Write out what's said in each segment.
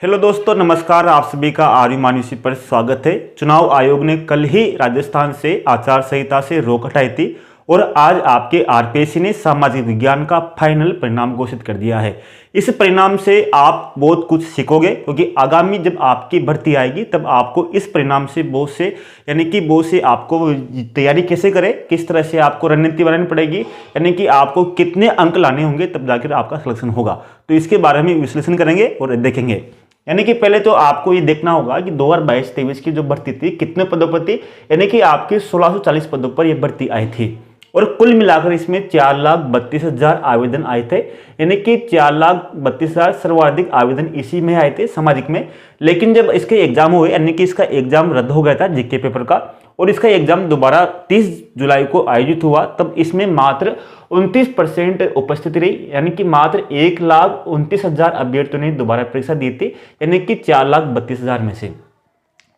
Hello दोस्तों, नमस्कार। आप सभी का आर्य मान्यूसी पर स्वागत है। चुनाव आयोग ने कल ही राजस्थान से आचार संहिता से रोक हटाई थी और आज आपके आरपीएससी ने सामाजिक विज्ञान का फाइनल परिणाम घोषित कर दिया है। इस परिणाम से आप बहुत कुछ सीखोगे, क्योंकि आगामी जब आपकी भर्ती आएगी तब आपको इस परिणाम से बहुत से आपको तैयारी कैसे करें, किस तरह से आपको रणनीति बनानी पड़ेगी, यानी कि आपको कितने अंक लाने होंगे तब जाकर आपका सिलेक्शन होगा। तो इसके बारे में विश्लेषण करेंगे और देखेंगे। यानी कि पहले तो आपको ये देखना होगा कि 2022-23 की जो भर्ती थी कितने पदों पर थी, यानी कि आपके 1640 पदों पर यह भर्ती आई थी और कुल मिलाकर इसमें 4,32,000 आवेदन आए थे। यानी कि 4,32,000 सर्वाधिक आवेदन इसी में आए थे सामाजिक में। लेकिन जब इसके एग्जाम हुए, यानी कि इसका एग्जाम रद्द हो गया था जीके पेपर का, और इसका एग्जाम दोबारा 30 जुलाई को आयोजित हुआ, तब इसमें मात्र 29% उपस्थिति रही। यानी कि मात्र 1,29,000 अभ्यर्थियों ने दोबारा परीक्षा दी थी, यानी कि 4,32,000 में से।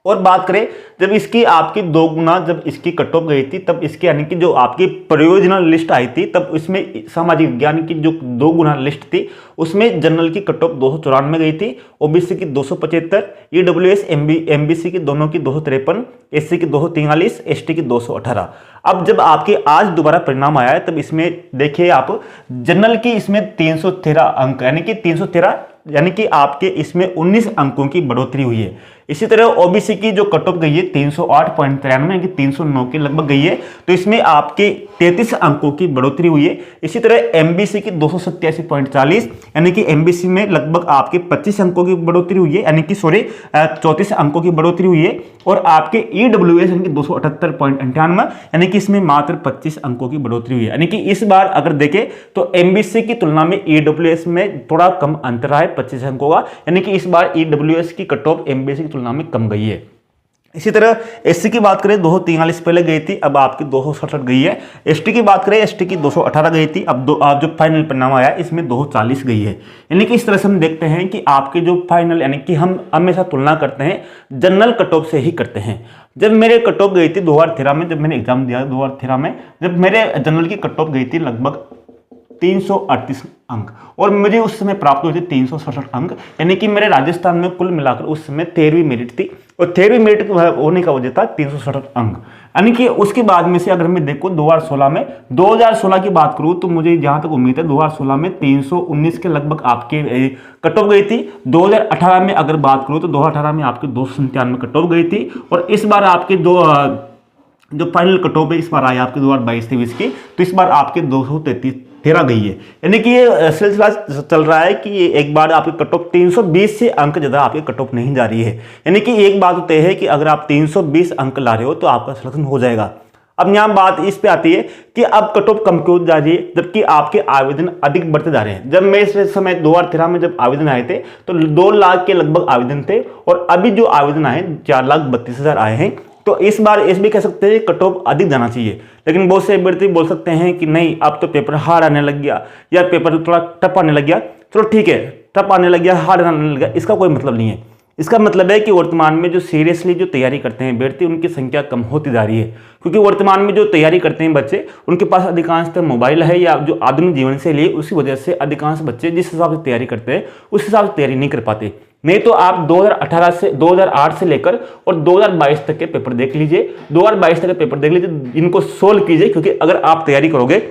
और बात करें जब इसकी आपकी दो गुना जब इसकी कट ऑफ गई थी, तब इसकी यानी कि जो आपकी परियोजना लिस्ट आई थी, तब इसमें सामाजिक विज्ञान की जो 2 गुना लिस्ट थी उसमें जनरल की कट ऑफ 294 गई थी, ओबीसी की 275, ईडब्ल्यूएस एमबीसी की दोनों की 253, एससी की 243, एसटी की 218। अब जब आपके आज दोबारा परिणाम आया है तब इसमें देखिए आप, जनरल की इसमें 313 अंक, यानी कि आपके इसमें 19 अंकों की बढ़ोतरी हुई है। इसी तरह ओबीसी की जो कट ऑफ गई है 308.93, यानी कि 309 के लगभग गई है, तो इसमें आपके 33 अंकों की बढ़ोतरी हुई है। इसी तरह एमबीसी की 287.40, यानी कि एमबीसी में लगभग आपके 25 अंकों की बढ़ोतरी हुई है, यानी कि 34 अंकों की बढ़ोतरी हुई है। और आपके ईडब्ल्यूएस यानी कि 278.98, यानी कि इसमें मात्र 25 अंकों की बढ़ोतरी हुई है। यानी कि इस बार अगर देखें तो एमबीसी की तुलना में ईडब्ल्यूएस में थोड़ा कम अंतर है 25 अंकों का, यानी कि इस बार ईडब्ल्यूएस की कट ऑफ एमबीसी की तुलना में कम गई है। इसी तरह एससी की बात करें 243 पहले गई थी, अब आपकी 267 गई है। एसटी की बात करें, एसटी की 218 गई थी, अब जो फाइनल परिणाम आया इसमें 240 गई है। यानी कि इस तरह से हम देखते हैं कि आपके जो फाइनल, यानी कि हम हमेशा तुलना करते हैं जनरल कट ऑफ से ही करते हैं। जब मेरे कट ऑफ गई थी 2013 में, जब मैंने एग्जाम दिया 2013 में, जब मेरे जनरल की कट ऑफ गई थी लगभग 338 अंक और मुझे उस समय प्राप्त हुए थे 367 अंक, यानी कि मेरे राजस्थान में कुल मिलाकर उस समय 13वीं मेरिट थी और 13वीं मेरिट होने का वजह था 367 अंक। यानी कि उसके बाद में से अगर मैं देखूं 2016 की बात करूं तो मुझे जहां तक उम्मीद है 2016 में 319 के लगभग आपके कट ऑफ गई थी। 2018 में अगर बात करूं तो 2018 में आपके 297 कट ऑफ गई थी और इस बार आपके जो फाइनल कट ऑफ है इस बार आई आपके 2022-23 की, तो इस बार आपके 213 गई है। यानी कि ये सिलसिला चल रहा है कि एक बार आपकी कट ऑफ 320 से अंक ज्यादा आपकी कट ऑफ नहीं जा रही है। यानी कि एक बात तय है कि अगर आप 320 अंक ला रहे हो तो आपका सिलेक्शन हो जाएगा। अब यहाँ बात इस पे आती है कि अब कट ऑफ कम क्यों जा रही है जबकि आपके आवेदन अधिक बढ़ते जा रहे हैं। जब मैं इस समय 2013 में जब आवेदन आए थे तो 2 लाख के लगभग आवेदन थे और अभी जो आवेदन आए 4,32,000 आए हैं। तो इस बार इस भी कह सकते हैं कट ऑफ अधिक जाना चाहिए, लेकिन बहुत से अभ्यर्थी बोल सकते हैं कि नहीं अब तो पेपर हार्ड आने लग गया या पेपर थोड़ा टफ आने लग गया। चलो ठीक है, टफ आने लग गया, हार्ड आने लग गया, इसका कोई मतलब नहीं है। इसका मतलब है कि वर्तमान में जो सीरियसली जो तैयारी करते हैं अभ्यर्थी उनकी संख्या कम होती जा रही है, क्योंकि वर्तमान में जो तैयारी करते हैं बच्चे उनके पास अधिकांशतः मोबाइल है या जो आधुनिक जीवन शैली है, उसी वजह से अधिकांश बच्चे जिस हिसाब से तैयारी करते हैं उस हिसाब से तैयारी नहीं कर पाते। नहीं तो आप 2008 से लेकर और 2022 तक के पेपर देख लीजिए, 2022 तक के पेपर देख लीजिए, इनको सोल्व कीजिए, क्योंकि अगर आप तैयारी करोगे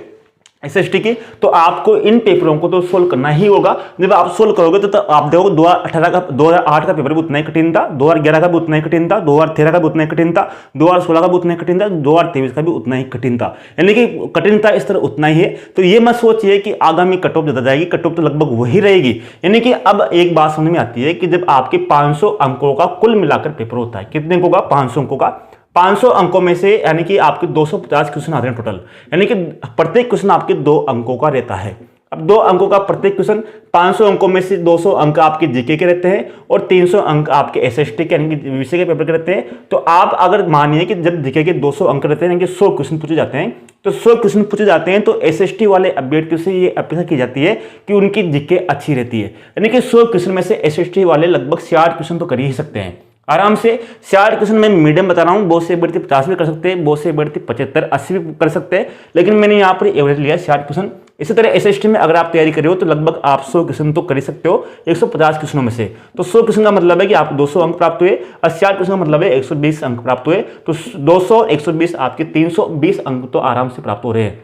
एसएसटी की तो आपको इन पेपरों को तो सोल्व करना ही होगा। जब आप सोल्व करोगे तो आप देखोगे 2008 का पेपर भी उतना ही कठिन था, 2011 का भी उतना ही कठिन था, 2013 का भी उतना ही कठिन था, 2016 का भी उतना ही कठिन था, 2023 का भी उतना ही कठिन था। यानी कि कठिनता इस तरह उतना ही है। तो ये मत सोचिए कि आगामी कट ऑफ ज्यादा जाएगी, कट ऑफ तो लगभग वही रहेगी। यानी कि अब एक बात समझ में आती है कि जब आपके 500 अंकों का कुल मिलाकर पेपर होता है, कितने अंकों का? 500 अंकों का। 500 अंकों में से यानी कि आपके 250 क्वेश्चन आते हैं टोटल, यानी कि प्रत्येक क्वेश्चन आपके 2 अंकों का रहता है। अब 2 अंकों का प्रत्येक क्वेश्चन, 500 अंकों में से 200 अंक आपके जीके के रहते हैं और 300 अंक आपके एसएसटी के यानी कि विषय के पेपर के रहते हैं। तो आप अगर मानिए कि जब जीके के 200 अंक रहते हैं, यानी कि 100 क्वेश्चन पूछे जाते हैं, तो 100 क्वेश्चन पूछे जाते हैं तो एसएसटी वाले अभ्यर्थियों से ये अपेक्षा की जाती है कि उनकी जीके अच्छी रहती है। यानी कि 100 क्वेश्चन में से एसएसटी वाले लगभग 60 क्वेश्चन तो कर ही सकते हैं आराम से। 60 क्वेश्चन मैं मीडियम बता रहा हूँ, बहुत से अभ्यर्थी 50 भी कर सकते हैं, बहुत से अभ्यर्थी 75, 80 भी कर सकते हैं, लेकिन मैंने यहाँ पर एवरेज लिया 60 क्वेश्चन। इसी तरह एसएसटी में अगर आप तैयारी कर रहे हो तो लगभग आप 100 क्वेश्चन तो कर ही सकते हो 150 क्वेश्चनों में से। तो 100 क्वेश्चन का मतलब है कि आपको 200 अंक प्राप्त हुए और 60 क्वेश्चन का मतलब है 120 अंक प्राप्त हुए। तो 200 120 आपके 320 अंक तो आराम से प्राप्त हो रहे हैं।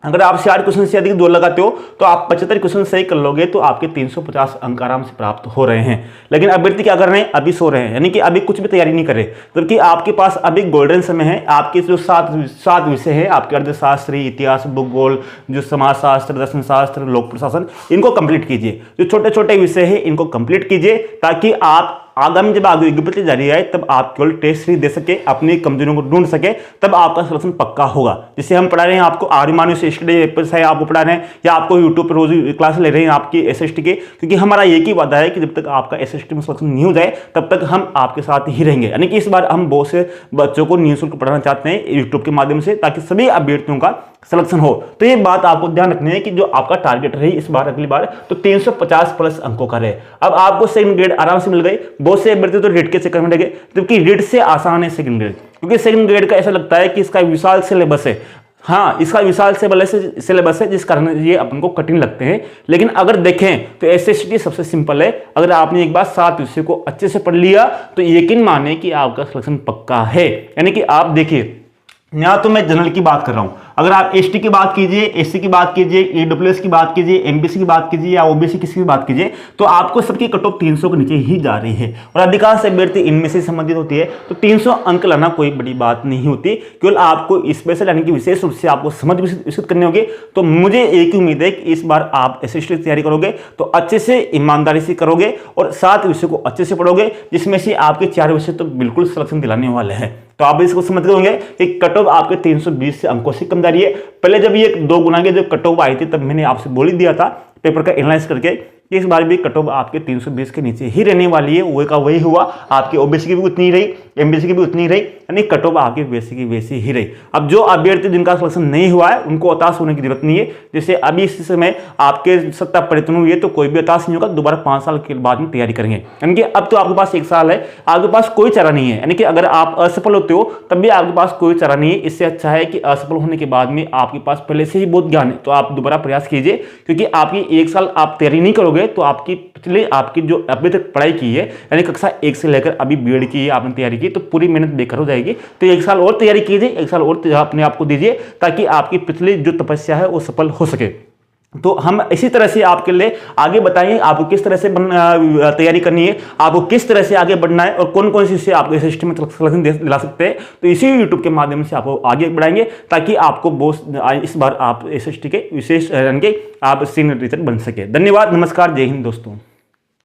अगर आप 60 क्वेश्चन से अधिक जोर लगाते हो तो आप 75 क्वेश्चन सही कर लोगे तो आपके 350 अंक आराम से प्राप्त हो रहे हैं। लेकिन अभ्यर्थी क्या कर रहे हैं, अभी सो रहे हैं, यानी कि अभी कुछ भी तैयारी नहीं कर रहे, जबकि आपके पास अभी गोल्डन समय है। आपके जो सात विषय है, आपके अर्थशास्त्र, इतिहास, भूगोल, जो समाजशास्त्र, दर्शन शास्त्र, लोक प्रशासन, इनको कंप्लीट कीजिए। जो छोटे छोटे विषय है इनको कंप्लीट कीजिए, ताकि आप आगामी जब आगे विज्ञप्ति जारी आए तब आप केवल टेस्ट सीरीज दे सके, अपनी कमजोरियों को ढूंढ सके, तब आपका सिलेक्शन पक्का होगा। जिससे हम पढ़ा रहे हैं आपको आर्यमान्य से स्टडी आपको पढ़ा रहे हैं, या आपको यूट्यूब पर रोज क्लास ले रहे हैं आपकी एसएसटी के, क्योंकि हमारा एक ही वादा है कि जब तक आपका एसएसटी में सिलेक्शन नहीं हो जाए तब तक हम आपके साथ ही रहेंगे। यानी कि इस बार हम बहुत से बच्चों को निःशुल्क पढ़ाना चाहते हैं यूट्यूब के माध्यम से, ताकि सभी अभ्यर्थियों का सिलेक्शन हो। तो ये बात आपको ध्यान रखनी है कि जो आपका टारगेट रही इस बार अगली बार तो 350 प्लस अंकों का रहे। अब आपको सेकंड ग्रेड आराम से मिल गई। बहुत से अभ्यर्थी तो रेड के चक्कर में लगे, जबकि रेड से आसान है सेकंड ग्रेड, क्योंकि सेकंड ग्रेड का ऐसा लगता है कि इसका विशाल सिलेबस है। हाँ, इसका विशाल सिलेबस है, जिस कारण ये अपन को कठिन लगते हैं। लेकिन अगर देखें तो एसएसटी सबसे सिंपल है। अगर आपने एक बार 7 विषय को अच्छे से पढ़ लिया तो यकीन माने कि आपका सिलेक्शन पक्का है। यानी कि आप देखिए, यहाँ तो मैं जनरल की बात कर रहा हूं, अगर आप एसटी की बात कीजिए, एससी की बात कीजिए, ईडब्ल्यूएस की बात कीजिए, एमबीसी की बात कीजिए या ओबीसी किसी की बात कीजिए, तो आपको सबकी कट ऑफ 300 के नीचे ही जा रही है। और अधिकांश अभ्यर्थी इनमें से संबंधित होती है। तो 300 अंक लाना कोई बड़ी बात नहीं होती, केवल आपको स्पेशल यानी कि विशेष रूप से आपको समझ विकसित करनी होगी। तो मुझे एक ही उम्मीद है कि इस बार आप एसएसटी की तैयारी करोगे तो अच्छे से ईमानदारी से करोगे और 7 विषय को अच्छे से पढ़ोगे, जिसमें से आपके 4 विषय तो बिल्कुल सिलेक्शन दिलाने वाले हैं। तो आप इसको समझ होंगे कि कट ऑफ आपके 320 से अंकों से कम जा रही है। पहले जब ये 2 गुना के जो कट ऑफ आई थी तब मैंने आपसे बोल ही दिया था पेपर का एनालाइज करके कि इस बार भी कट ऑफ आपके 320 के नीचे ही रहने वाली है। वो का वही हुआ, आपके ओबीसी की भी उतनी ही रही, एमबीसी की भी उतनी ही रही, यानी कट ऑफ आपके वैसी की वैसी ही रही। अब जो अभ्यर्थी जिनका सिलेक्शन नहीं हुआ है उनको हताश होने की जरूरत नहीं है। जैसे अभी इस समय आपके सत्ता परिवर्तन हुई है तो कोई भी हताश नहीं होगा, दोबारा 5 साल के बाद में तैयारी करेंगे। यानी कि अब तो आपके पास 1 साल है, आपके पास कोई चारा नहीं है। यानी कि अगर आप असफल होते हो तब भी आपके पास कोई चारा नहीं है। इससे अच्छा है कि असफल होने के बाद में आपके पास पहले से ही बहुत ज्ञान है, तो आप दोबारा प्रयास कीजिए, क्योंकि आपकी 1 साल आप तैयारी नहीं करोगे तो आपकी पिछले आपकी जो अभी तक पढ़ाई की है, यानी कक्षा 1 से लेकर अभी बीएड की है आपने तैयारी की, तो पूरी मेहनत बेकार हो जाएगी। तो 1 साल और तैयारी कीजिए, 1 साल और अपने आप को दीजिए, ताकि आपकी पिछली जो तपस्या है वो सफल हो सके। तो हम इसी तरह से आपके लिए आगे बताएंगे आपको किस तरह से तैयारी करनी है, आपको किस तरह से आगे बढ़ना है और कौन कौन सी आपको सिस्टम में सिलेक्शन दिला सकते हैं। तो इसी यूट्यूब के माध्यम से आपको आगे बढ़ाएंगे, ताकि आपको बहुत इस बार आप एसएसटी के विशेष रन के आप सीनियर टीचर बन सके। धन्यवाद, नमस्कार, जय हिंद दोस्तों।